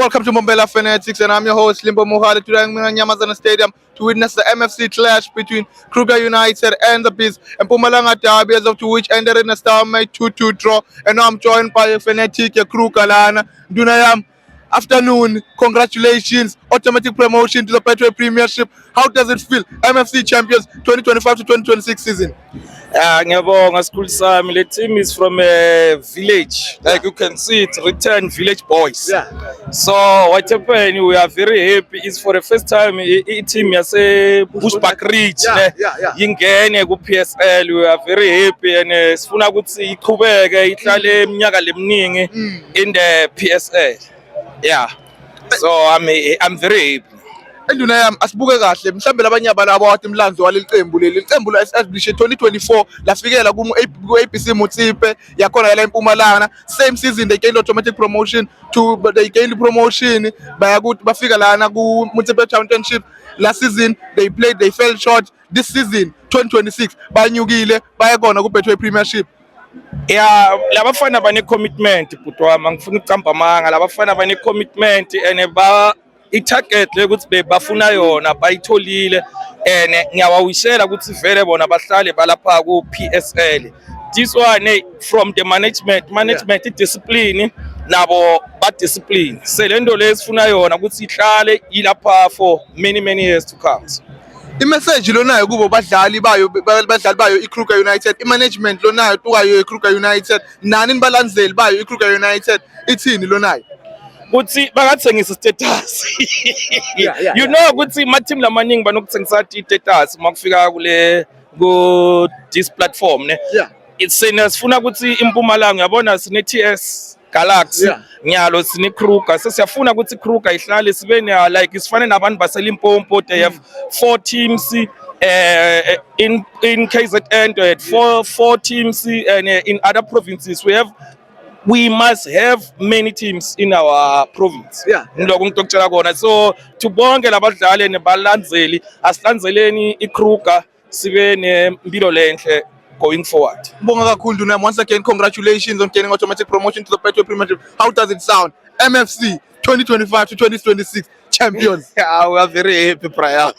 Welcome to Mbombela Fanatics, and I'm your host Limbo Mohale. Today I'm in Nyamazana Stadium to witness the MFC clash between Kruger United and the Bees and Mpumalanga Derby, as of to which ended in a stalemate 2-2 draw. And now I'm joined by a fanatic, Kruger Lana Dunayam. Afternoon, congratulations, automatic promotion to the Petro Premiership. How does it feel? MFC champions 2025 to 2026 season. Ngiyabonga sikhulu sami. The team is from a village, like you can see it, return village boys. So what happened, we are very happy. It's for the first time a team yase Bushbuck Ridge ingene ku PSL. We are very happy and sifuna ukuthi iqhubeke ihlale iminyaka leminingi in the PSL. So I'm very happy. Enduna asibuke kahle mhlambe labanye abantu abawathi imlanzo waleli qembu leli qembu la esiblishe 2024 lafikela ku ABC Mutsipe yakhona la eMpumalanga. Same season they gained automatic promotion to they gained promotion bayakuthi bafika lana ku Mutsipe Championship. Last season they fell short. This season 2026 banyukile bayakona ku Betway Premiership. Labafana bane commitment bhuti wami, angifuni ukucamba amanga. Labafana bane commitment and i-target ukuthi bafuna yona bayitholile and ngiyawawishela ukuthi vele bona bahlale balapha ku PSL. This one from the management discipline nabo ba discipline. Selendo lesifuna yona ukuthi ihlale ilapha for many years to come. I-message lonayo kubo badlali bayo iKruger United, i-management lonayo tukayo iKruger United, nani nibalandzeli bayo iKruger United ithini lonayo? Ukuthi bakathengisa status. You know ukuthi ma team lamaningi banokuthengisa status makufika ku this platform ne. Sifuna ukuthi iMpumalanga yabona sine TS Galaxy nyalo sine Kruger, sesiyafuna ukuthi Kruger ihlale sibe like isifane nabantu baseLimpopo. They have 4 teams in KZN, they had four teams, and in other provinces we must have many teams in our province. So to bonke labadlali nebalandzeli asilandzeleni iKruger sibe nempilo lenhle going forward. Bonga kakhulu Dunayam. Once again, congratulations on getting automatic promotion to the Petro Premiership. How does it sound? MFC 2025 to 2026 champions. We are very happy, Brian.